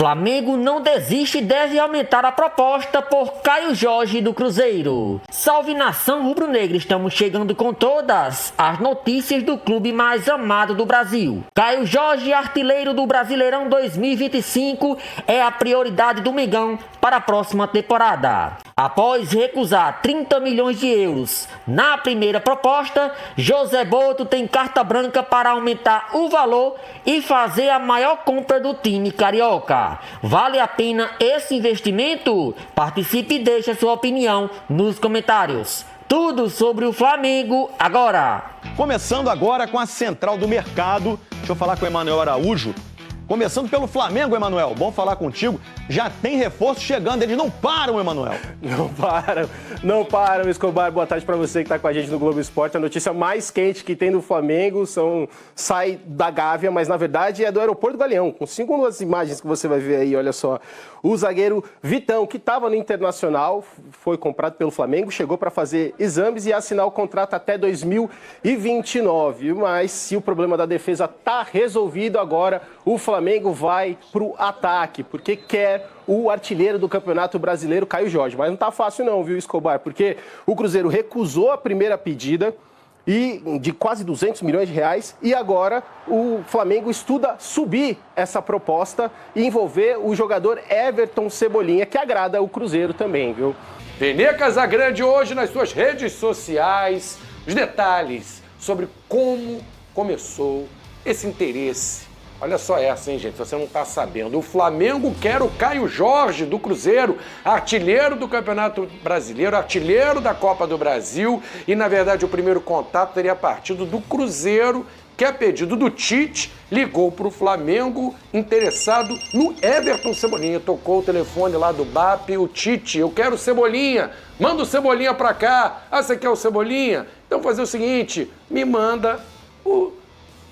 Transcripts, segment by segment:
Flamengo não desiste e deve aumentar a proposta por Caio Jorge do Cruzeiro. Salve nação rubro-negra, estamos chegando com todas as notícias do clube mais amado do Brasil. Caio Jorge, artilheiro do Brasileirão 2025, é a prioridade do Mengão para a próxima temporada. Após recusar 30 milhões de euros na primeira proposta, José Boto tem carta branca para aumentar o valor e fazer a maior compra do time carioca. Vale a pena esse investimento? Participe e deixe a sua opinião nos comentários. Tudo sobre o Flamengo agora. Começando agora com a central do mercado. Deixa eu falar com o Emanuel Araújo. Começando pelo Flamengo, Emanuel. Bom falar contigo. Já tem reforço chegando. Eles não param, Emanuel. Não param, Escobar. Boa tarde para você que está com a gente no Globo Esporte. A notícia mais quente que tem do Flamengo sai da Gávea, mas na verdade é do Aeroporto Galeão. Com 5 das imagens que você vai ver aí, olha só. O zagueiro Vitão, que estava no Internacional, foi comprado pelo Flamengo, chegou para fazer exames e assinar o contrato até 2029. Mas se o problema da defesa está resolvido agora, o Flamengo vai para o ataque, porque quer o artilheiro do Campeonato Brasileiro, Caio Jorge. Mas não tá fácil não, viu, Escobar? Porque o Cruzeiro recusou a primeira pedida de quase 200 milhões de reais e agora o Flamengo estuda subir essa proposta e envolver o jogador Everton Cebolinha, que agrada o Cruzeiro também, viu? Vene Casagrande hoje nas suas redes sociais, os detalhes sobre como começou esse interesse. Olha só essa, hein, gente? Você não está sabendo. O Flamengo quer o Caio Jorge do Cruzeiro, artilheiro do Campeonato Brasileiro, artilheiro da Copa do Brasil. E, na verdade, o primeiro contato teria partido do Cruzeiro, que, a pedido do Tite, ligou para o Flamengo interessado no Everton Cebolinha. Tocou o telefone lá do BAP, o Tite, eu quero o Cebolinha, manda o Cebolinha para cá. Ah, você quer o Cebolinha? Então, fazer o seguinte, me manda o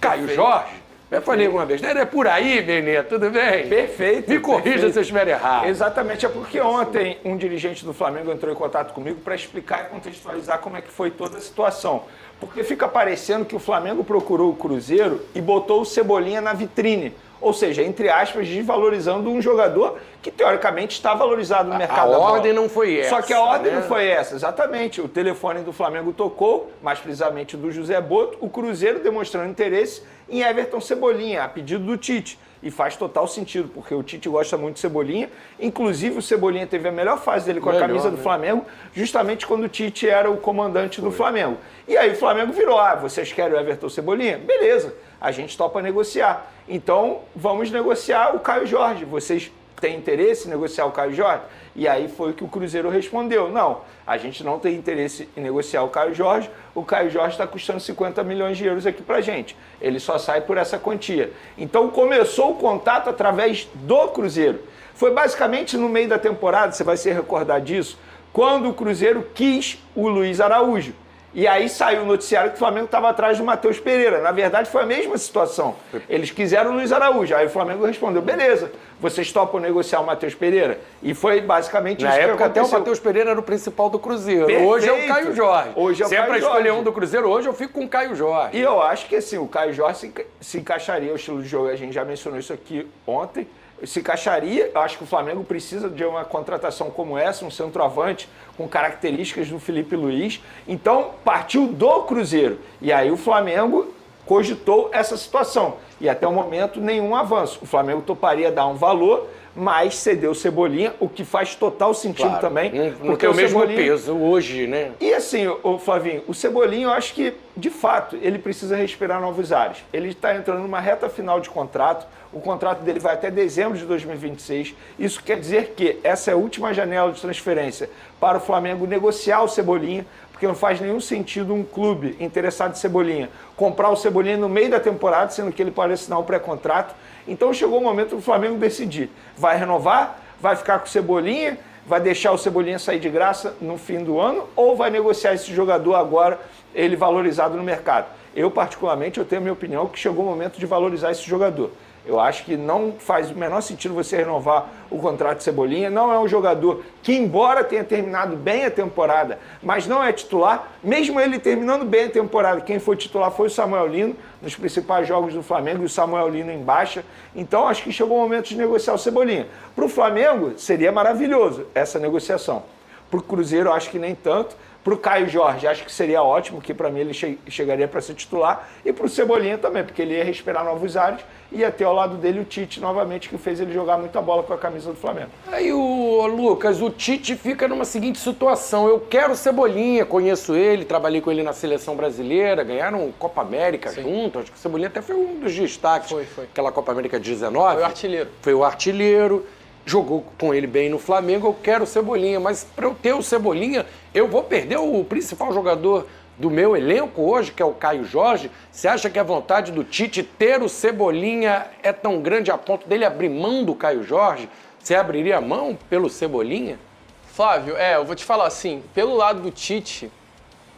Caio Jorge. Eu falei alguma vez, é por aí, Benê, tudo bem? Perfeito. Me corrija se eu estiver errado. Exatamente, é porque ontem um dirigente do Flamengo entrou em contato comigo para explicar e contextualizar como é que foi toda a situação. Porque fica parecendo que o Flamengo procurou o Cruzeiro e botou o Cebolinha na vitrine. Ou seja, entre aspas, desvalorizando um jogador que teoricamente está valorizado no mercado da bola. A ordem não foi essa. Só que a ordem não foi essa, exatamente. O telefone do Flamengo tocou, mais precisamente do José Boto, o Cruzeiro demonstrando interesse em Everton Cebolinha, a pedido do Tite. E faz total sentido, porque o Tite gosta muito de Cebolinha. Inclusive, o Cebolinha teve a melhor fase dele com a camisa do Flamengo, justamente quando o Tite era o comandante do Flamengo. E aí o Flamengo virou, vocês querem o Everton Cebolinha? Beleza, a gente topa negociar. Então, vamos negociar o Caio Jorge. Vocês têm interesse em negociar o Caio Jorge? E aí foi o que o Cruzeiro respondeu. Não, a gente não tem interesse em negociar o Caio Jorge. O Caio Jorge está custando 50 milhões de euros aqui pra gente. Ele só sai por essa quantia. Então começou o contato através do Cruzeiro. Foi basicamente no meio da temporada, você vai se recordar disso, quando o Cruzeiro quis o Luiz Araújo. E aí saiu o noticiário que o Flamengo estava atrás do Matheus Pereira. Na verdade, foi a mesma situação. Eles quiseram o Luiz Araújo. Aí o Flamengo respondeu, beleza, vocês topam negociar o Matheus Pereira? E foi basicamente isso que aconteceu. Até o Matheus Pereira era o principal do Cruzeiro. Perfeito. Hoje é o Caio Jorge. Hoje é o Se Caio é para escolher Jorge. um do Cruzeiro, hoje eu fico com o Caio Jorge. E eu acho que assim, o Caio Jorge se encaixaria, o estilo de jogo, a gente já mencionou isso aqui ontem, se encaixaria. Eu acho que o Flamengo precisa de uma contratação como essa, um centroavante com características do Felipe Luiz. Então, partiu do Cruzeiro. E aí o Flamengo cogitou essa situação. E até o momento, nenhum avanço. O Flamengo toparia dar um valor, mas cedeu o Cebolinha, o que faz total sentido também. Não tem o mesmo peso hoje, né? E assim, o Flavinho, o Cebolinha, eu acho que, de fato, ele precisa respirar novos ares. Ele está entrando numa reta final de contrato. O contrato dele vai até dezembro de 2026. Isso quer dizer que essa é a última janela de transferência para o Flamengo negociar o Cebolinha, porque não faz nenhum sentido um clube interessado em Cebolinha comprar o Cebolinha no meio da temporada, sendo que ele pode assinar um pré-contrato. Então chegou o momento do Flamengo decidir. Vai renovar? Vai ficar com o Cebolinha? Vai deixar o Cebolinha sair de graça no fim do ano? Ou vai negociar esse jogador agora, ele valorizado no mercado? Eu, particularmente, eu tenho a minha opinião que chegou o momento de valorizar esse jogador. Eu acho que não faz o menor sentido você renovar o contrato de Cebolinha. Não é um jogador que, embora tenha terminado bem a temporada, mas não é titular. Mesmo ele terminando bem a temporada, quem foi titular foi o Samuel Lino, nos principais jogos do Flamengo, e o Samuel Lino em baixa. Então, acho que chegou o momento de negociar o Cebolinha. Para o Flamengo, seria maravilhoso essa negociação. Para o Cruzeiro, acho que nem tanto. Para o Caio Jorge, acho que seria ótimo, que para mim ele chegaria para ser titular. E para o Cebolinha também, porque ele ia respirar novos ares e ia ter ao lado dele o Tite novamente, que fez ele jogar muita bola com a camisa do Flamengo. Aí, Lucas, o Tite fica numa seguinte situação. Eu quero o Cebolinha, conheço ele, trabalhei com ele na seleção brasileira, ganharam Copa América junto. Acho que o Cebolinha até foi um dos destaques. Foi. Aquela Copa América de 19. Foi o artilheiro. Foi o artilheiro. Jogou com ele bem no Flamengo, eu quero o Cebolinha. Mas para eu ter o Cebolinha, eu vou perder o principal jogador do meu elenco hoje, que é o Caio Jorge. Você acha que a vontade do Tite ter o Cebolinha é tão grande a ponto dele abrir mão do Caio Jorge? Você abriria a mão pelo Cebolinha? Flávio, eu vou te falar assim, pelo lado do Tite,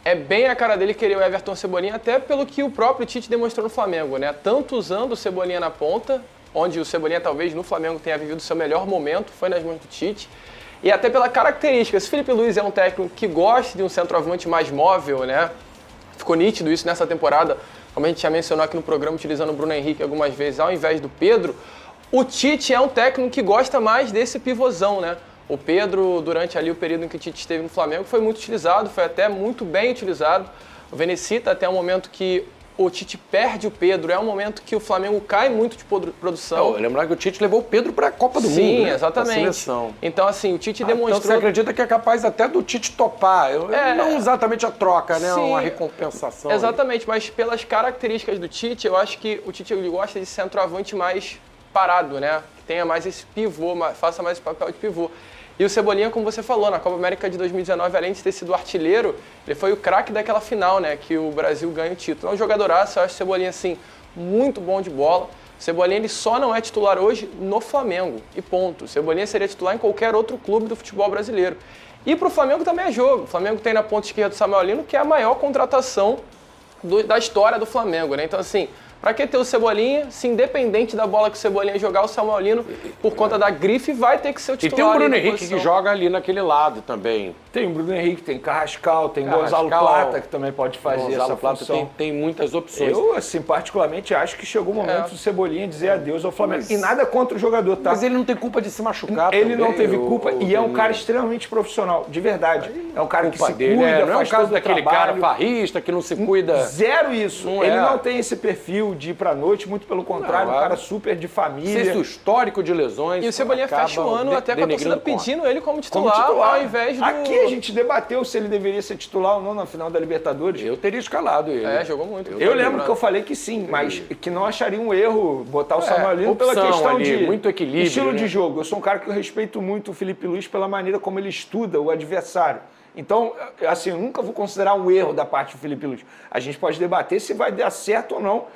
é bem a cara dele querer o Everton Cebolinha, até pelo que o próprio Tite demonstrou no Flamengo, né? Tanto usando o Cebolinha na ponta, onde o Cebolinha talvez no Flamengo tenha vivido o seu melhor momento, foi nas mãos do Tite, e até pela característica. Se o Felipe Luiz é um técnico que gosta de um centroavante mais móvel, né? Ficou nítido isso nessa temporada, como a gente já mencionou aqui no programa, utilizando o Bruno Henrique algumas vezes ao invés do Pedro. O Tite é um técnico que gosta mais desse pivôzão, né? O Pedro, durante ali o período em que o Tite esteve no Flamengo, foi muito utilizado, foi até muito bem utilizado. O Venecita, até o momento que o Tite perde o Pedro, é um momento que o Flamengo cai muito de produção. Lembrar que o Tite levou o Pedro para a Copa do Mundo, Sim, né? exatamente. Seleção. Então, assim, o Tite Então demonstrou... você acredita que é capaz até do Tite topar? Não exatamente a troca, né? Sim, uma recompensação. Exatamente, mas pelas características do Tite, eu acho que o Tite ele gosta de centroavante mais parado, né? Que tenha mais esse pivô, faça mais esse papel de pivô. E o Cebolinha, como você falou, na Copa América de 2019, além de ter sido artilheiro, ele foi o craque daquela final, né? Que o Brasil ganha o título. É um jogadoraço, eu acho o Cebolinha, assim, muito bom de bola. O Cebolinha, ele só não é titular hoje no Flamengo, e ponto. O Cebolinha seria titular em qualquer outro clube do futebol brasileiro. E para o Flamengo também é jogo. O Flamengo tem na ponta esquerda o Samuel Lino, que é a maior contratação da história do Flamengo, né? Então, assim... Pra que ter o Cebolinha, se independente da bola que o Cebolinha jogar, o Samuel Lino, por conta da grife, vai ter que ser o titular. E tem o Bruno Henrique que joga ali naquele lado também. Tem o Bruno Henrique, tem Carrascal, tem Gonzalo Plata, que também pode fazer essa função. Tem muitas opções. Eu, assim, particularmente, acho que chegou o momento do Cebolinha dizer adeus ao Flamengo. E nada contra o jogador, tá? Mas ele não tem culpa de se machucar Ele também, não teve culpa e é um cara extremamente profissional, de verdade. É um cara que se cuida, não é o faz caso todo o daquele trabalho. cara farrista que não se cuida. Zero isso. Ele não tem esse perfil de ir pra noite, muito pelo contrário, um cara super de família. Senso histórico de lesões. E o Cebolinha fecha o ano até com a torcida pedindo ele como titular, ao invés do... Aqui a gente debateu se ele deveria ser titular ou não na final da Libertadores. Eu teria escalado ele. Jogou muito. Eu lembro que eu falei que sim, mas que não acharia um erro botar o Samuel Lino pela questão ali, de muito equilíbrio, estilo né? de jogo. Eu sou um cara que eu respeito muito o Felipe Luiz pela maneira como ele estuda o adversário. Então, assim, eu nunca vou considerar um erro da parte do Felipe Luiz. A gente pode debater se vai dar certo ou não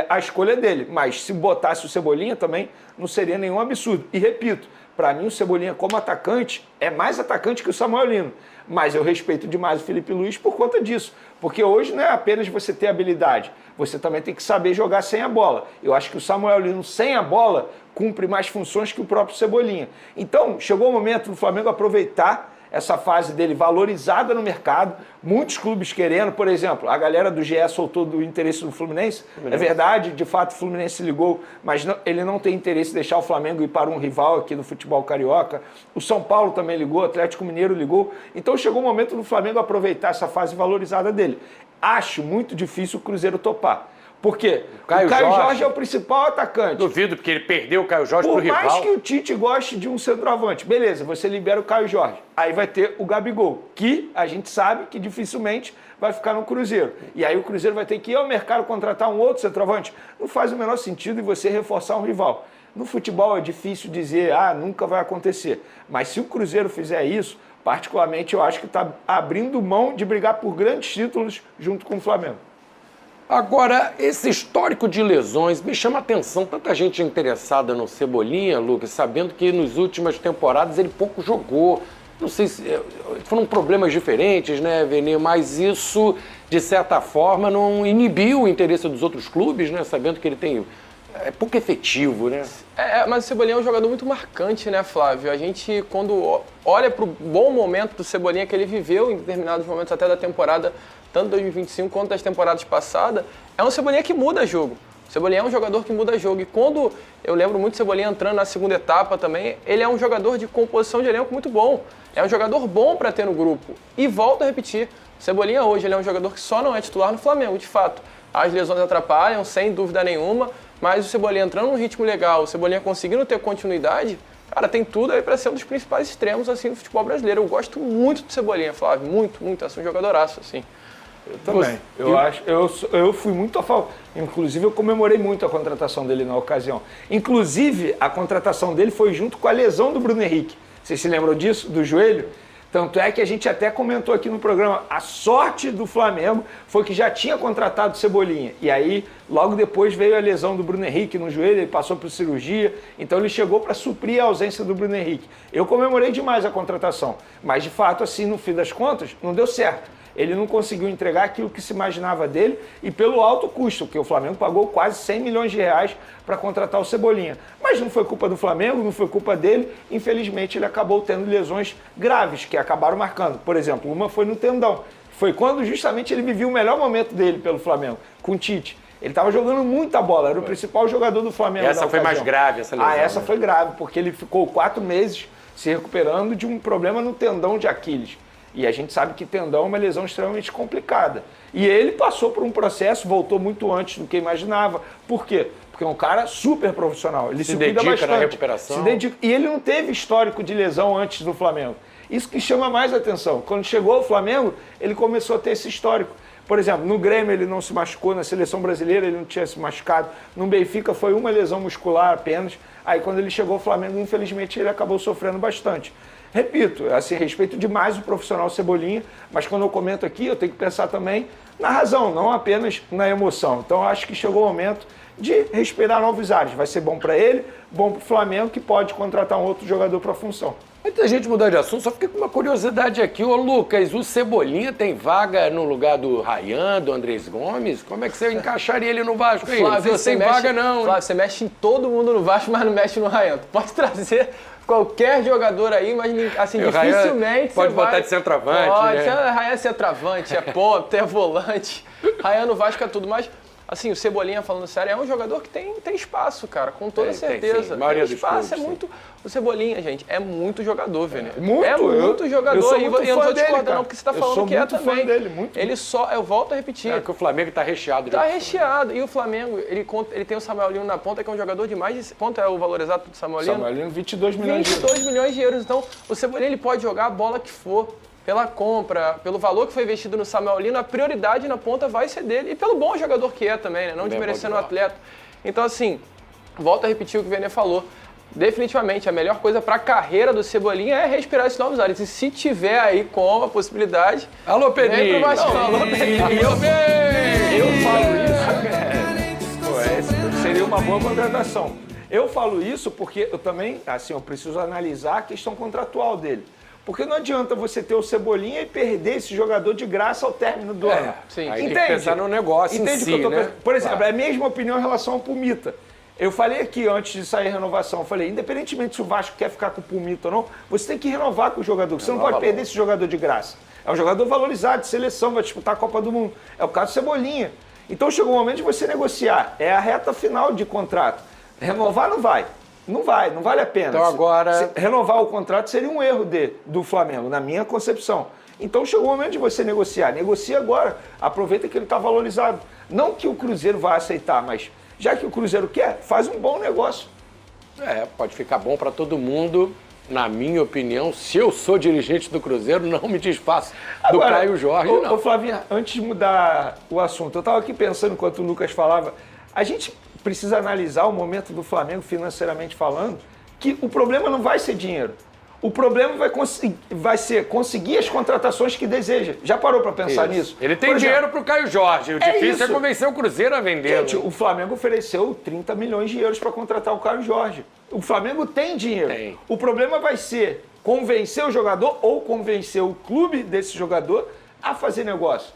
a escolha dele. Mas se botasse o Cebolinha também, não seria nenhum absurdo. E repito, para mim o Cebolinha como atacante é mais atacante que o Samuel Lino. Mas eu respeito demais o Felipe Luiz por conta disso. Porque hoje não é apenas você ter habilidade, você também tem que saber jogar sem a bola. Eu acho que o Samuel Lino sem a bola cumpre mais funções que o próprio Cebolinha. Então, chegou o momento do Flamengo aproveitar essa fase dele valorizada no mercado, muitos clubes querendo, por exemplo, a galera do GE soltou do interesse do Fluminense, é verdade, de fato o Fluminense ligou, mas não, ele não tem interesse em deixar o Flamengo ir para um rival aqui no futebol carioca, o São Paulo também ligou, o Atlético Mineiro ligou, então chegou o momento do Flamengo aproveitar essa fase valorizada dele. Acho muito difícil o Cruzeiro topar. Por quê? O Caio Jorge é o principal atacante. Duvido, porque ele perdeu o Caio Jorge pro rival. Por mais que o Tite goste de um centroavante, beleza, você libera o Caio Jorge. Aí vai ter o Gabigol, que a gente sabe que dificilmente vai ficar no Cruzeiro. E aí o Cruzeiro vai ter que ir ao mercado contratar um outro centroavante. Não faz o menor sentido em você reforçar um rival. No futebol é difícil dizer, nunca vai acontecer. Mas se o Cruzeiro fizer isso, particularmente eu acho que está abrindo mão de brigar por grandes títulos junto com o Flamengo. Agora, esse histórico de lesões me chama a atenção. Tanta gente interessada no Cebolinha, Lucas, sabendo que nas últimas temporadas ele pouco jogou. Não sei se foram problemas diferentes, né, Vene? Mas isso de certa forma, não inibiu o interesse dos outros clubes, né? Sabendo que ele tem... É pouco efetivo, né? Mas o Cebolinha é um jogador muito marcante, né, Flávio? A gente, quando olha para o bom momento do Cebolinha que ele viveu em determinados momentos até da temporada, tanto 2025 quanto das temporadas passadas, é um Cebolinha que muda jogo. O Cebolinha é um jogador que muda jogo. E quando eu lembro muito do Cebolinha entrando na segunda etapa também, ele é um jogador de composição de elenco muito bom. É um jogador bom para ter no grupo. E volto a repetir, o Cebolinha hoje ele é um jogador que só não é titular no Flamengo, de fato. As lesões atrapalham, sem dúvida nenhuma, mas o Cebolinha entrando num ritmo legal, o Cebolinha conseguindo ter continuidade, cara, tem tudo aí para ser um dos principais extremos assim, do futebol brasileiro. Eu gosto muito do Cebolinha, Flávio, muito, muito. É um jogadoraço, assim. Eu também. Eu fui muito a favor. Inclusive, eu comemorei muito a contratação dele na ocasião. Inclusive, a contratação dele foi junto com a lesão do Bruno Henrique. Vocês se lembram disso? Do joelho? Tanto é que a gente até comentou aqui no programa, a sorte do Flamengo foi que já tinha contratado o Cebolinha. E aí, logo depois veio a lesão do Bruno Henrique no joelho, ele passou por cirurgia, então ele chegou para suprir a ausência do Bruno Henrique. Eu comemorei demais a contratação, mas de fato, assim, no fim das contas, não deu certo. Ele não conseguiu entregar aquilo que se imaginava dele e pelo alto custo, porque o Flamengo pagou quase 100 milhões de reais para contratar o Cebolinha. Mas não foi culpa do Flamengo, não foi culpa dele. Infelizmente, ele acabou tendo lesões graves que acabaram marcando. Por exemplo, uma foi no tendão. Foi quando justamente ele vivia o melhor momento dele pelo Flamengo, com o Tite. Ele estava jogando muita bola, era o principal jogador do Flamengo. Essa foi mais grave, essa lesão. Essa foi grave, porque ele ficou 4 meses se recuperando de um problema no tendão de Aquiles. E a gente sabe que tendão é uma lesão extremamente complicada. E ele passou por um processo, voltou muito antes do que imaginava. Por quê? Porque é um cara super profissional. Ele se cuida bastante. Na recuperação. Se dedica. E ele não teve histórico de lesão antes do Flamengo. Isso que chama mais atenção. Quando chegou ao Flamengo, ele começou a ter esse histórico. Por exemplo, no Grêmio ele não se machucou, na seleção brasileira ele não tinha se machucado, no Benfica foi uma lesão muscular apenas. Aí quando ele chegou ao Flamengo, infelizmente ele acabou sofrendo bastante. Repito, assim, respeito demais o profissional Cebolinha, mas quando eu comento aqui, eu tenho que pensar também na razão, não apenas na emoção. Então, eu acho que chegou o momento de respirar novos ares. Vai ser bom para ele, bom para o Flamengo, que pode contratar um outro jogador para a função. Antes da gente mudar de assunto, só fiquei com uma curiosidade aqui. Ô, Lucas, o Cebolinha tem vaga no lugar do Ryan, do Andrés Gomes? Como é que você encaixaria ele no Vasco aí? Flávio, Você tem vaga não. Flávio, você mexe em todo mundo no Vasco, mas não mexe no Ryan. Tu pode trazer qualquer jogador aí, mas assim, dificilmente pode botar de centroavante, pode, né? Ryan é centroavante, é ponta, é volante. Ryan no Vasco é tudo, mas assim, o Cebolinha, falando sério, é um jogador que tem espaço, cara, com toda certeza. Tem, maioria tem espaço, clubes, é muito... O Cebolinha, gente, é muito jogador, Vene. Muito, é muito jogador. Eu sou muito e eu não fã tô dele, discordando cara. não, porque você tá falando que é também. Fã dele, muito. Ele só, eu volto a repetir. É que o Flamengo tá recheado. Tá recheado. E o Flamengo, ele tem o Samuel Lino na ponta, que é um jogador de mais de... Quanto é o valor exato do Samuel Lino? Samuel Lino, 22 milhões de euros. 22 milhões de euros. Então, o Cebolinha, ele pode jogar a bola que for. Pela compra, pelo valor que foi investido no Samuel Lino, a prioridade na ponta vai ser dele. E pelo bom jogador que é também, né? Não desmerecendo o atleta. Então, assim, volto a repetir o que o Vene falou. Definitivamente, a melhor coisa para a carreira do Cebolinha é respirar esses novos ares. E se tiver aí com a possibilidade... Alô, Pedrinho! Alô, Pedrinho! Eu falo isso, seria uma boa contratação. Eu falo isso porque eu também, assim, eu preciso analisar a questão contratual dele. Porque não adianta você ter o Cebolinha e perder esse jogador de graça ao término do ano. Sim. Aí tem que pensar no negócio em si, né? Por exemplo, é a mesma opinião em relação ao Pumita. Eu falei aqui, antes de sair a renovação, eu falei, independentemente se o Vasco quer ficar com o Pumita ou não, você tem que renovar com o jogador. Você não pode perder esse jogador de graça. É um jogador valorizado, de seleção, vai disputar a Copa do Mundo. É o caso do Cebolinha. Então chegou o momento de você negociar. É a reta final de contrato. Renovar não vai. Não vai, não vale a pena. Então agora... Renovar o contrato seria um erro do Flamengo, na minha concepção. Então chegou o momento de você negociar. Negocia agora, aproveita que ele está valorizado. Não que o Cruzeiro vá aceitar, mas já que o Cruzeiro quer, faz um bom negócio. Pode ficar bom para todo mundo. Na minha opinião, se eu sou dirigente do Cruzeiro, não me desfaço do Caio Jorge, não. Ô Flavinha, antes de mudar o assunto, eu estava aqui pensando enquanto o Lucas falava, a gente precisa analisar o momento do Flamengo financeiramente falando, que o problema não vai ser dinheiro. O problema vai ser conseguir as contratações que deseja. Já parou para pensar nisso? Ele tem dinheiro para o Caio Jorge. O difícil é convencer o Cruzeiro a vender. Gente, o Flamengo ofereceu 30 milhões de euros para contratar o Caio Jorge. O Flamengo tem dinheiro. Tem. O problema vai ser convencer o jogador ou convencer o clube desse jogador a fazer negócio.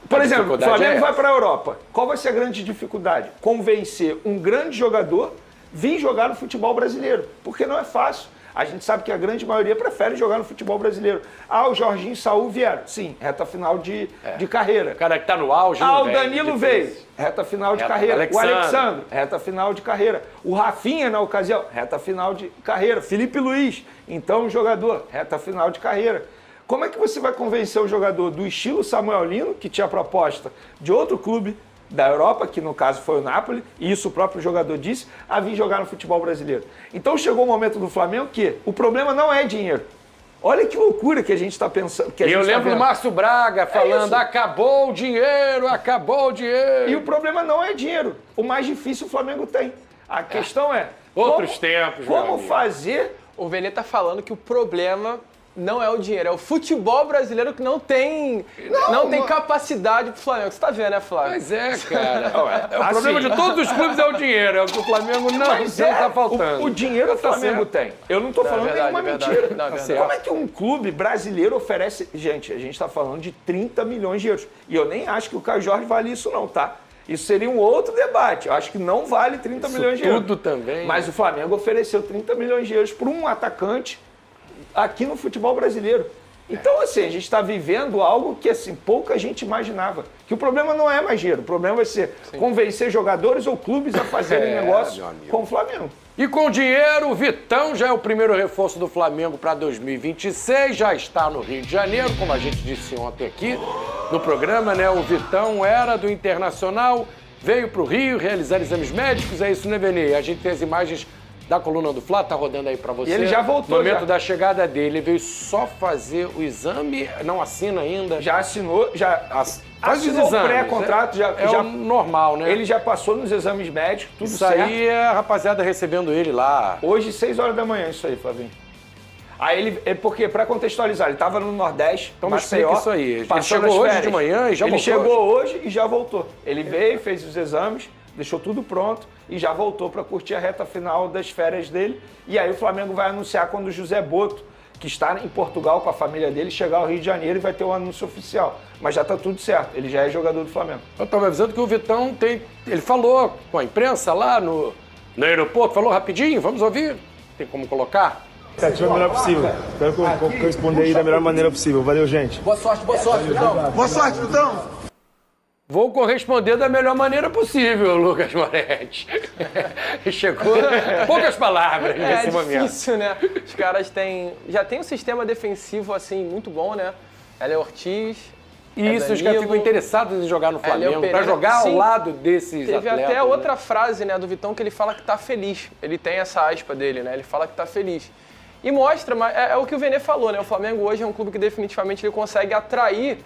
Por exemplo, o dificuldade Flamengo é vai essa. para a Europa. Qual vai ser a grande dificuldade? Convencer um grande jogador vir jogar no futebol brasileiro. Porque não é fácil. A gente sabe que a grande maioria prefere jogar no futebol brasileiro. O Jorginho e Saúl vieram. Sim, reta final de carreira. O cara que tá no auge não O vem, Danilo difícil. veio, reta final de Reta- carreira. O Alexandre. Alexandre, reta final de carreira. O Rafinha, na ocasião, reta final de carreira. Felipe Luiz, então um jogador, reta final de carreira. Como é que você vai convencer o jogador do estilo Samuel Lino, que tinha proposta de outro clube da Europa, que no caso foi o Napoli, e isso o próprio jogador disse, a vir jogar no futebol brasileiro? Então chegou o momento do Flamengo que o problema não é dinheiro. Olha que loucura que a gente está pensando. E eu lembro do Márcio Braga falando, isso. acabou o dinheiro, acabou o dinheiro. E o problema não é dinheiro. O mais difícil o Flamengo tem. A questão é... Outros tempos, meu Como amigo. fazer... O Vene tá falando que o problema não é o dinheiro, é o futebol brasileiro que não tem capacidade pro Flamengo. Você tá vendo, né, Flávio? Mas é, cara. O Assim- problema de todos os clubes é o dinheiro. É o que o Flamengo não tá faltando. O dinheiro o Tá Flamengo certo. tem. Eu não tô falando verdade, nenhuma é verdade. mentira. Não, é Tá verdade. certo. Como é que um clube brasileiro oferece... Gente, a gente tá falando de 30 milhões de euros. E eu nem acho que o Caio Jorge vale isso não, tá? Isso seria um outro debate. Eu acho que não vale 30 milhões de euros. tudo também, Mas o Flamengo ofereceu 30 milhões de euros para um atacante aqui no futebol brasileiro. Então, assim, a gente está vivendo algo que, assim, pouca gente imaginava. Que o problema não é mais dinheiro. O problema vai ser convencer jogadores ou clubes a fazerem negócio meu amigo. com o Flamengo. E com dinheiro, o Vitão já é o primeiro reforço do Flamengo para 2026, já está no Rio de Janeiro, como a gente disse ontem aqui no programa, né? O Vitão era do Internacional, veio para o Rio realizar exames médicos, é isso, né, Vene? A gente tem as imagens da coluna do Fla, tá rodando aí para você. E ele já voltou, No momento já. da chegada dele, ele veio só fazer o exame, não assina ainda. Já assinou, já Faz os assinou o exames, pré-contrato, é já o normal, né? ele já passou nos exames médicos, tudo Isso certo. aí é a rapaziada recebendo ele lá. Hoje, 6 horas da manhã, isso aí, Flavinho. Aí porque, para contextualizar, ele estava no Nordeste, Então me Maceió, explica isso aí. Ele passou chegou nas hoje férias. de manhã e já ele voltou chegou hoje e já voltou. Ele veio, fez os exames, deixou tudo pronto e já voltou para curtir a reta final das férias dele. E aí o Flamengo vai anunciar quando o José Boto, que está em Portugal com a família dele, chegar ao Rio de Janeiro e vai ter um anúncio oficial. Mas já está tudo certo, ele já é jogador do Flamengo. Eu estava avisando que o Vitão tem... Ele falou com a imprensa lá no aeroporto, falou rapidinho, vamos ouvir? Tem como colocar? Expectativa é o melhor possível. Espero corresponder aí da melhor maneira possível. Valeu, gente. Boa sorte, Vitão. Boa sorte, Vitão. Vou corresponder da melhor maneira possível, Lucas Moretti. Chegou poucas palavras nesse momento. É difícil, né? Os caras já tem um sistema defensivo, assim, muito bom, né? Ela é Ortiz. E isso, os caras ficam interessados em jogar no Flamengo, para jogar ao Sim. lado desses Teve atletas. até né? outra frase, né, do Vitão, que ele fala que tá feliz. Ele tem essa aspa dele, né? Ele fala que tá feliz. E mostra, mas é o que o Vene falou, né? O Flamengo hoje é um clube que definitivamente ele consegue atrair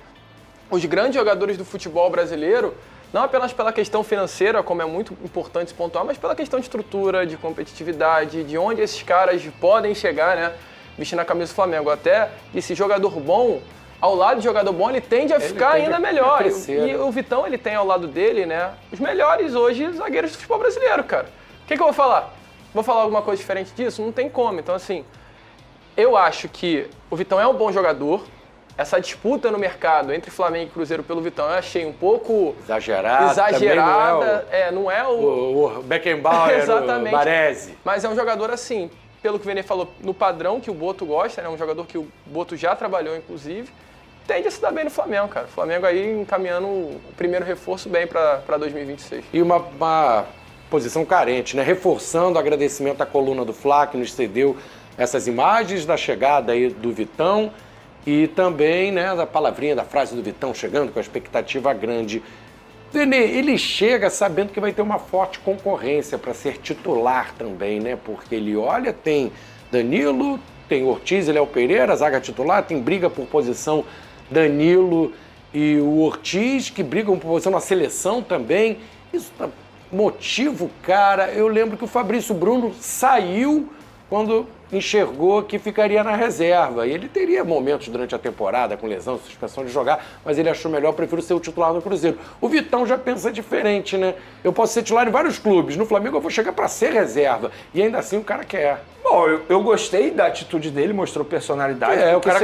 os grandes jogadores do futebol brasileiro, não apenas pela questão financeira, como é muito importante se pontuar, mas pela questão de estrutura, de competitividade, de onde esses caras podem chegar, né? Vestindo a camisa do Flamengo. Até esse jogador bom, ao lado de jogador bom, ele tende a ficar tende ainda a melhor. crescer, E né? o Vitão, ele tem ao lado dele, né, os melhores hoje zagueiros do futebol brasileiro, cara. O que eu vou falar? Vou falar alguma coisa diferente disso? Não tem como. Então, assim, eu acho que o Vitão é um bom jogador. Essa disputa no mercado entre Flamengo e Cruzeiro pelo Vitão eu achei um pouco Exagerada. Não é o... O Beckenbauer, Exatamente. o Baresi. Mas é um jogador assim, pelo que o Vene falou, no padrão que o Boto gosta, né? Um jogador que o Boto já trabalhou, inclusive. Tende a se dar bem no Flamengo, cara. O Flamengo aí encaminhando o primeiro reforço bem para 2026. E uma posição carente, né? Reforçando o agradecimento à coluna do Fla, que nos cedeu essas imagens da chegada aí do Vitão e também, né, da palavrinha, da frase do Vitão chegando com a expectativa grande. Ele chega sabendo que vai ter uma forte concorrência para ser titular também, né? Porque ele olha, tem Danilo, tem Ortiz e Léo Pereira, zaga titular, tem briga por posição Danilo e o Ortiz, que brigam por posição na seleção também. Isso tá motivo, cara. Eu lembro que o Fabrício Bruno saiu quando enxergou que ficaria na reserva. E ele teria momentos durante a temporada, com lesão, suspensão de jogar, mas ele achou melhor, prefiro ser o titular no Cruzeiro. O Vitão já pensa diferente, né? Eu posso ser titular em vários clubes. No Flamengo eu vou chegar para ser reserva. E ainda assim o cara quer. Bom, eu gostei da atitude dele, mostrou personalidade. O cara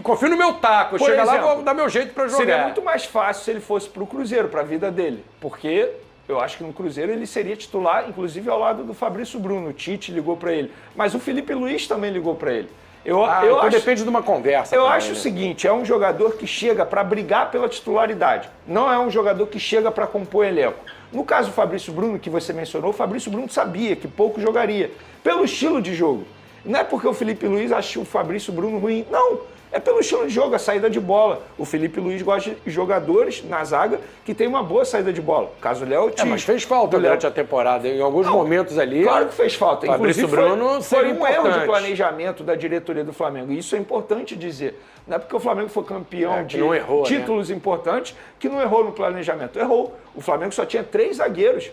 confio no meu taco. Por Chega lá exemplo, e vou dar meu jeito para jogar. Seria muito mais fácil se ele fosse pro Cruzeiro, pra vida dele. Porque eu acho que no Cruzeiro ele seria titular, inclusive ao lado do Fabrício Bruno. O Tite ligou para ele. Mas o Felipe Luiz também ligou para ele. Eu acho, depende de uma conversa. Eu acho o seguinte, é um jogador que chega para brigar pela titularidade. Não é um jogador que chega para compor elenco. No caso do Fabrício Bruno, que você mencionou, o Fabrício Bruno sabia que pouco jogaria, pelo estilo de jogo. Não é porque o Felipe Luiz acha o Fabrício Bruno ruim, não. É pelo estilo de jogo, a saída de bola. O Felipe Luiz gosta de jogadores na zaga que tem uma boa saída de bola. Caso Léo Tite. Mas fez falta durante a temporada, em alguns momentos ali. Claro que fez falta. Fabrício Bruno foi um erro de planejamento da diretoria do Flamengo. E isso é importante dizer. Não é porque o Flamengo foi campeão de títulos importantes que não errou no planejamento. Errou. O Flamengo só tinha 3 zagueiros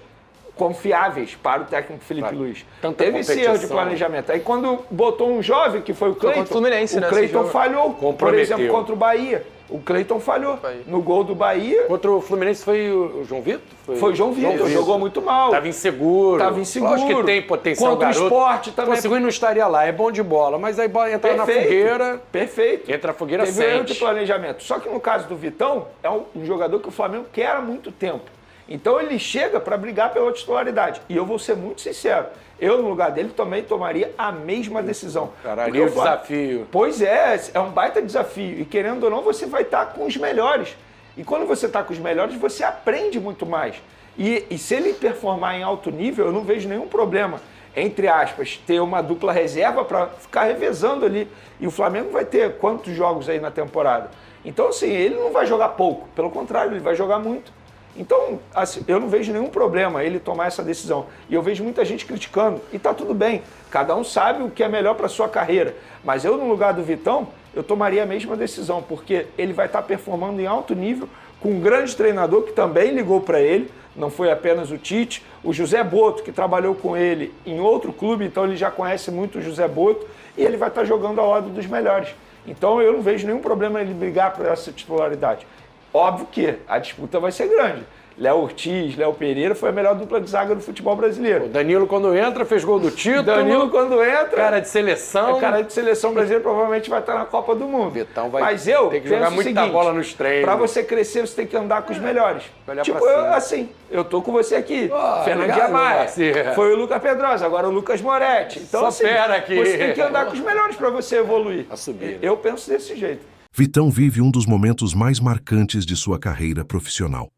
confiáveis para o técnico Felipe Luiz. Teve esse erro de planejamento. Aí quando botou um jovem, que foi o Cleiton, o Cleiton falhou. Por exemplo, contra o Bahia. O Cleiton falhou. No gol do Bahia. Contra o Fluminense foi o João Vitor? Foi o João Vitor, jogou muito mal. Estava inseguro. Lógico que tem potencial contra garoto. O Sport também. Conseguiu e não estaria lá. É bom de bola, mas aí entra na fogueira. Perfeito. Entra na fogueira, teve erro de planejamento. Só que no caso do Vitão, é um jogador que o Flamengo quer há muito tempo. Então ele chega para brigar pela titularidade. E eu vou ser muito sincero, eu no lugar dele também tomaria a mesma decisão. Caralho, o desafio. Pois é um baita desafio. E querendo ou não, você vai estar com os melhores. E quando você está com os melhores, você aprende muito mais. E se ele performar em alto nível, eu não vejo nenhum problema, entre aspas, ter uma dupla reserva para ficar revezando ali. E o Flamengo vai ter quantos jogos aí na temporada? Então, assim, ele não vai jogar pouco. Pelo contrário, ele vai jogar muito. Então, assim, eu não vejo nenhum problema ele tomar essa decisão. E eu vejo muita gente criticando. E tá tudo bem. Cada um sabe o que é melhor para sua carreira. Mas eu, no lugar do Vitão, eu tomaria a mesma decisão. Porque ele vai estar performando em alto nível com um grande treinador que também ligou para ele. Não foi apenas o Tite. O José Boto, que trabalhou com ele em outro clube. Então, ele já conhece muito o José Boto. E ele vai estar jogando ao lado dos melhores. Então, eu não vejo nenhum problema ele brigar por essa titularidade. Óbvio que a disputa vai ser grande. Léo Ortiz, Léo Pereira foi a melhor dupla de zaga do futebol brasileiro. O Danilo, quando entra, fez gol do título. Danilo, quando entra... Cara de seleção. Cara de seleção brasileira provavelmente vai estar na Copa do Mundo. Vitão vai Mas eu ter que jogar muita bola nos treinos. Para você crescer, você tem que andar com os melhores. Tipo, eu tô com você aqui. Fernandinho Maia. Foi o Lucas Pedrosa, agora o Lucas Moretti. Então, aqui. Você tem que andar com os melhores para você evoluir. Eu penso desse jeito. Vitão vive um dos momentos mais marcantes de sua carreira profissional.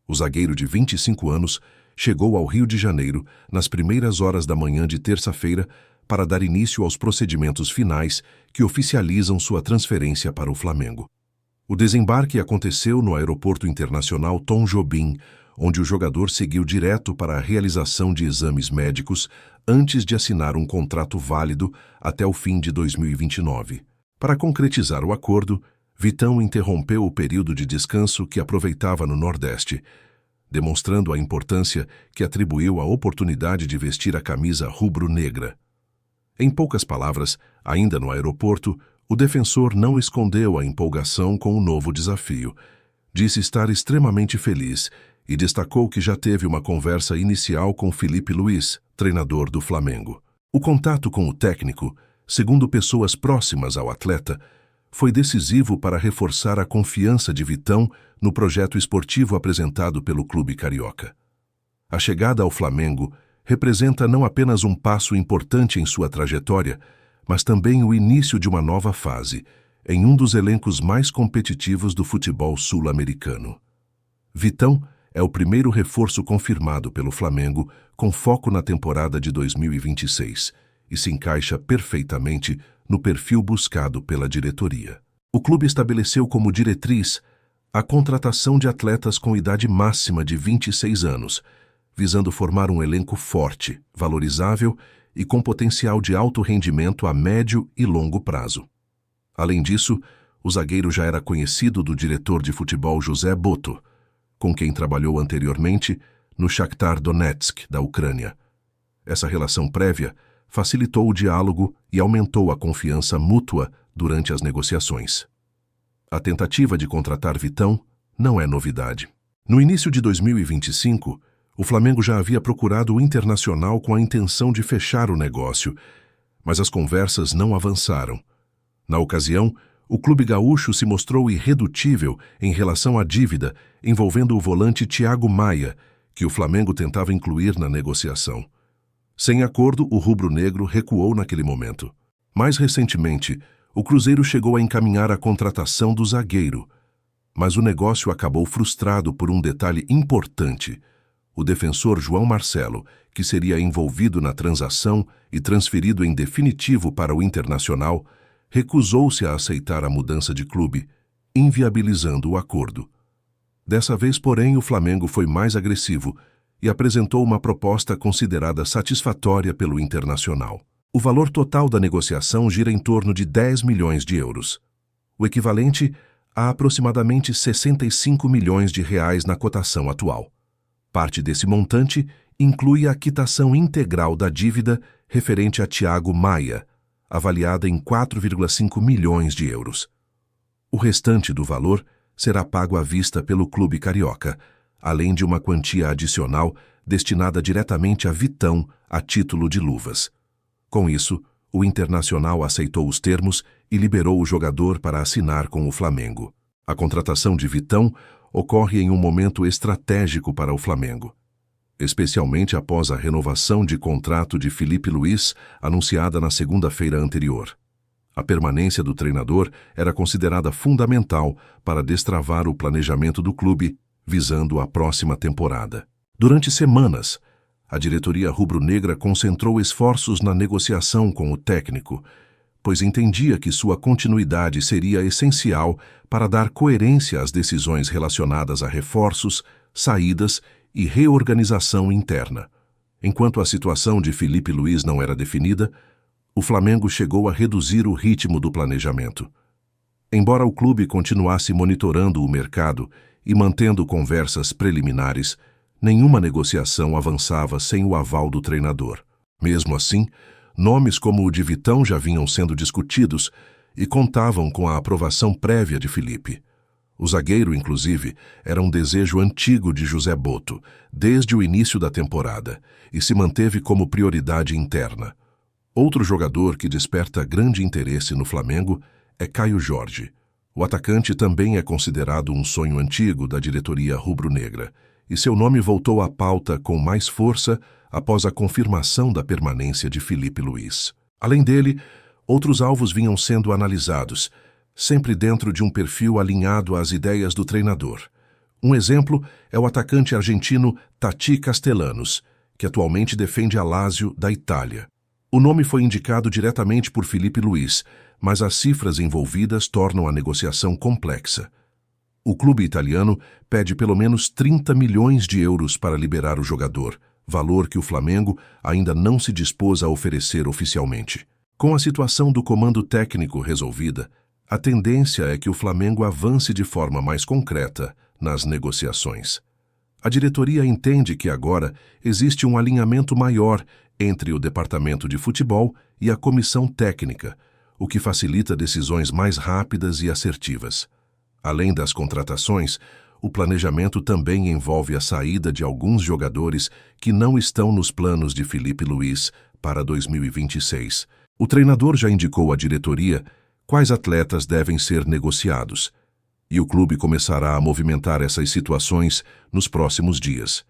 O zagueiro de 25 anos chegou ao Rio de Janeiro nas primeiras horas da manhã de terça-feira para dar início aos procedimentos finais que oficializam sua transferência para o Flamengo. O desembarque aconteceu no Aeroporto Internacional Tom Jobim, onde o jogador seguiu direto para a realização de exames médicos antes de assinar um contrato válido até o fim de 2029. Para concretizar o acordo, Vitão interrompeu o período de descanso que aproveitava no Nordeste, demonstrando a importância que atribuiu à oportunidade de vestir a camisa rubro-negra. Em poucas palavras, ainda no aeroporto, o defensor não escondeu a empolgação com o novo desafio. Disse estar extremamente feliz e destacou que já teve uma conversa inicial com Felipe Luiz, treinador do Flamengo. O contato com o técnico, segundo pessoas próximas ao atleta, foi decisivo para reforçar a confiança de Vitão no projeto esportivo apresentado pelo clube carioca. A chegada ao Flamengo representa não apenas um passo importante em sua trajetória, mas também o início de uma nova fase, em um dos elencos mais competitivos do futebol sul-americano. Vitão é o primeiro reforço confirmado pelo Flamengo com foco na temporada de 2026, e se encaixa perfeitamente no perfil buscado pela diretoria. O clube estabeleceu como diretriz a contratação de atletas com idade máxima de 26 anos, visando formar um elenco forte, valorizável e com potencial de alto rendimento a médio e longo prazo. Além disso, o zagueiro já era conhecido do diretor de futebol José Boto, com quem trabalhou anteriormente no Shakhtar Donetsk, da Ucrânia. Essa relação prévia facilitou o diálogo e aumentou a confiança mútua durante as negociações. A tentativa de contratar Vitão não é novidade. No início de 2025, o Flamengo já havia procurado o Internacional com a intenção de fechar o negócio, mas as conversas não avançaram. Na ocasião, o clube gaúcho se mostrou irredutível em relação à dívida envolvendo o volante Thiago Maia, que o Flamengo tentava incluir na negociação. Sem acordo, o rubro-negro recuou naquele momento. Mais recentemente, o Cruzeiro chegou a encaminhar a contratação do zagueiro, mas o negócio acabou frustrado por um detalhe importante. O defensor João Marcelo, que seria envolvido na transação e transferido em definitivo para o Internacional, recusou-se a aceitar a mudança de clube, inviabilizando o acordo. Dessa vez, porém, o Flamengo foi mais agressivo e apresentou uma proposta considerada satisfatória pelo Internacional. O valor total da negociação gira em torno de 10 milhões de euros, o equivalente a aproximadamente 65 milhões de reais na cotação atual. Parte desse montante inclui a quitação integral da dívida referente a Thiago Maia, avaliada em 4,5 milhões de euros. O restante do valor será pago à vista pelo clube carioca, além de uma quantia adicional destinada diretamente a Vitão a título de luvas. Com isso, o Internacional aceitou os termos e liberou o jogador para assinar com o Flamengo. A contratação de Vitão ocorre em um momento estratégico para o Flamengo, especialmente após a renovação de contrato de Filipe Luís, anunciada na segunda-feira anterior. A permanência do treinador era considerada fundamental para destravar o planejamento do clube, visando a próxima temporada. Durante semanas, a diretoria rubro-negra concentrou esforços na negociação com o técnico, pois entendia que sua continuidade seria essencial para dar coerência às decisões relacionadas a reforços, saídas e reorganização interna. Enquanto a situação de Filipe Luís não era definida, o Flamengo chegou a reduzir o ritmo do planejamento. Embora o clube continuasse monitorando o mercado e mantendo conversas preliminares, nenhuma negociação avançava sem o aval do treinador. Mesmo assim, nomes como o de Vitão já vinham sendo discutidos e contavam com a aprovação prévia de Filipe. O zagueiro, inclusive, era um desejo antigo de José Boto, desde o início da temporada, e se manteve como prioridade interna. Outro jogador que desperta grande interesse no Flamengo é Caio Jorge. O atacante também é considerado um sonho antigo da diretoria rubro-negra, e seu nome voltou à pauta com mais força após a confirmação da permanência de Filipe Luís. Além dele, outros alvos vinham sendo analisados, sempre dentro de um perfil alinhado às ideias do treinador. Um exemplo é o atacante argentino Tati Castellanos, que atualmente defende a Lazio da Itália. O nome foi indicado diretamente por Filipe Luís, mas as cifras envolvidas tornam a negociação complexa. O clube italiano pede pelo menos 30 milhões de euros para liberar o jogador, valor que o Flamengo ainda não se dispôs a oferecer oficialmente. Com a situação do comando técnico resolvida, a tendência é que o Flamengo avance de forma mais concreta nas negociações. A diretoria entende que agora existe um alinhamento maior entre o departamento de futebol e a comissão técnica, o que facilita decisões mais rápidas e assertivas. Além das contratações, o planejamento também envolve a saída de alguns jogadores que não estão nos planos de Filipe Luís para 2026. O treinador já indicou à diretoria quais atletas devem ser negociados, e o clube começará a movimentar essas situações nos próximos dias.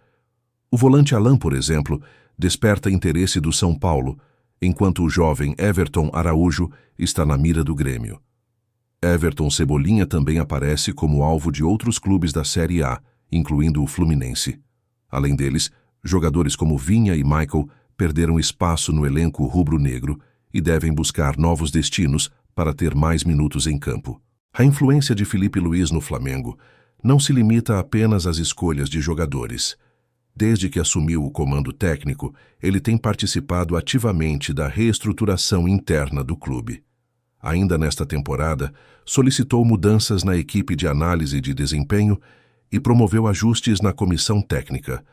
O volante Alan, por exemplo, desperta interesse do São Paulo, enquanto o jovem Everton Araújo está na mira do Grêmio. Everton Cebolinha também aparece como alvo de outros clubes da Série A, incluindo o Fluminense. Além deles, jogadores como Vinha e Michael perderam espaço no elenco rubro-negro e devem buscar novos destinos para ter mais minutos em campo. A influência de Filipe Luís no Flamengo não se limita apenas às escolhas de jogadores. Desde que assumiu o comando técnico, ele tem participado ativamente da reestruturação interna do clube. Ainda nesta temporada, solicitou mudanças na equipe de análise de desempenho e promoveu ajustes na comissão técnica.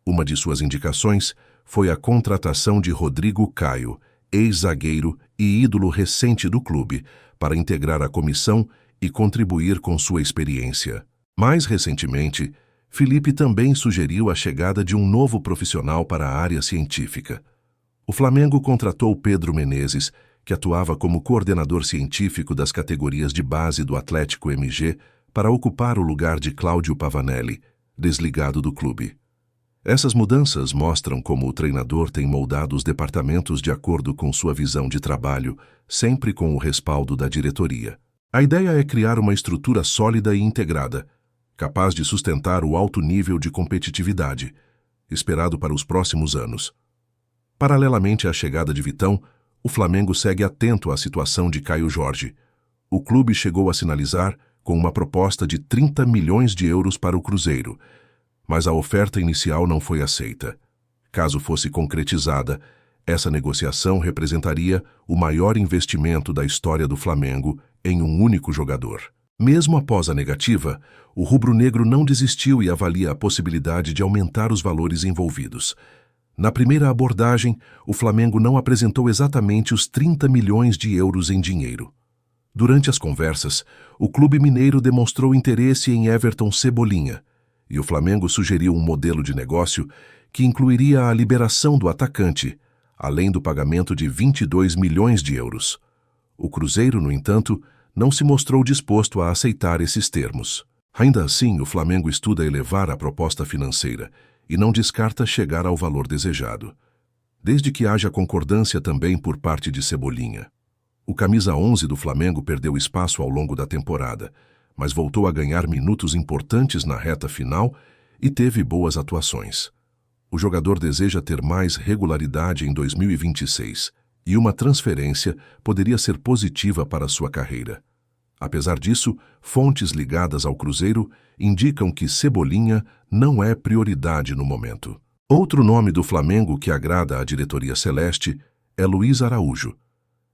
Uma de suas indicações foi a contratação de Rodrigo Caio, ex-zagueiro e ídolo recente do clube, para integrar a comissão e contribuir com sua experiência. Mais recentemente, Felipe também sugeriu a chegada de um novo profissional para a área científica. O Flamengo contratou Pedro Menezes, que atuava como coordenador científico das categorias de base do Atlético MG, para ocupar o lugar de Cláudio Pavanelli, desligado do clube. Essas mudanças mostram como o treinador tem moldado os departamentos de acordo com sua visão de trabalho, sempre com o respaldo da diretoria. A ideia é criar uma estrutura sólida e integrada, capaz de sustentar o alto nível de competitividade, esperado para os próximos anos. Paralelamente à chegada de Vitão, o Flamengo segue atento à situação de Caio Jorge. O clube chegou a sinalizar com uma proposta de 30 milhões de euros para o Cruzeiro, mas a oferta inicial não foi aceita. Caso fosse concretizada, essa negociação representaria o maior investimento da história do Flamengo em um único jogador. Mesmo após a negativa, o rubro-negro não desistiu e avalia a possibilidade de aumentar os valores envolvidos. Na primeira abordagem, o Flamengo não apresentou exatamente os 30 milhões de euros em dinheiro. Durante as conversas, o clube mineiro demonstrou interesse em Everton Cebolinha, e o Flamengo sugeriu um modelo de negócio que incluiria a liberação do atacante, além do pagamento de 22 milhões de euros. O Cruzeiro, no entanto, não se mostrou disposto a aceitar esses termos. Ainda assim, o Flamengo estuda elevar a proposta financeira e não descarta chegar ao valor desejado, desde que haja concordância também por parte de Cebolinha. O camisa 11 do Flamengo perdeu espaço ao longo da temporada, mas voltou a ganhar minutos importantes na reta final e teve boas atuações. O jogador deseja ter mais regularidade em 2026, e uma transferência poderia ser positiva para sua carreira. Apesar disso, fontes ligadas ao Cruzeiro indicam que Cebolinha não é prioridade no momento. Outro nome do Flamengo que agrada à diretoria celeste é Luiz Araújo,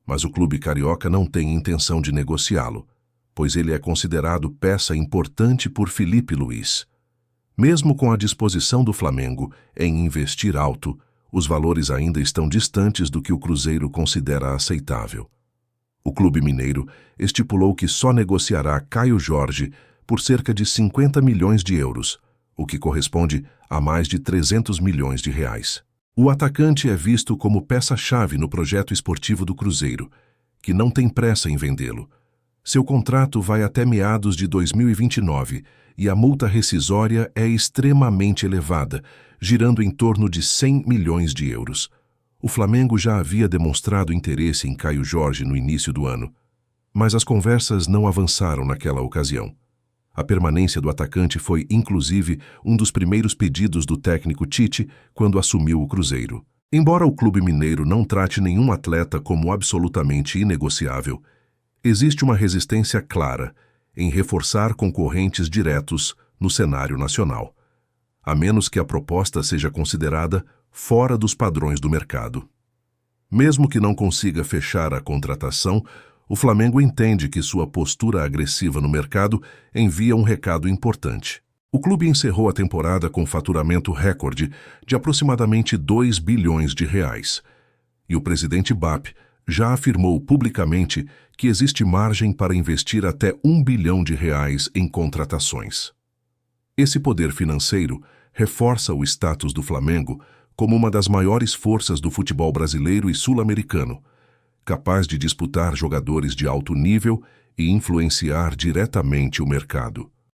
mas o clube carioca não tem intenção de negociá-lo, pois ele é considerado peça importante por Felipe Luiz. Mesmo com a disposição do Flamengo em investir alto, os valores ainda estão distantes do que o Cruzeiro considera aceitável. O clube mineiro estipulou que só negociará Caio Jorge por cerca de 50 milhões de euros, o que corresponde a mais de 300 milhões de reais. O atacante é visto como peça-chave no projeto esportivo do Cruzeiro, que não tem pressa em vendê-lo. Seu contrato vai até meados de 2029 e a multa rescisória é extremamente elevada, girando em torno de 100 milhões de euros. O Flamengo já havia demonstrado interesse em Caio Jorge no início do ano, mas as conversas não avançaram naquela ocasião. A permanência do atacante foi, inclusive, um dos primeiros pedidos do técnico Tite quando assumiu o Cruzeiro. Embora o clube mineiro não trate nenhum atleta como absolutamente inegociável, existe uma resistência clara em reforçar concorrentes diretos no cenário nacional, a menos que a proposta seja considerada fora dos padrões do mercado. Mesmo que não consiga fechar a contratação, o Flamengo entende que sua postura agressiva no mercado envia um recado importante. O clube encerrou a temporada com faturamento recorde de aproximadamente 2 bilhões de reais, e o presidente BAP já afirmou publicamente que existe margem para investir até 1 bilhão de reais em contratações. Esse poder financeiro reforça o status do Flamengo como uma das maiores forças do futebol brasileiro e sul-americano, capaz de disputar jogadores de alto nível e influenciar diretamente o mercado.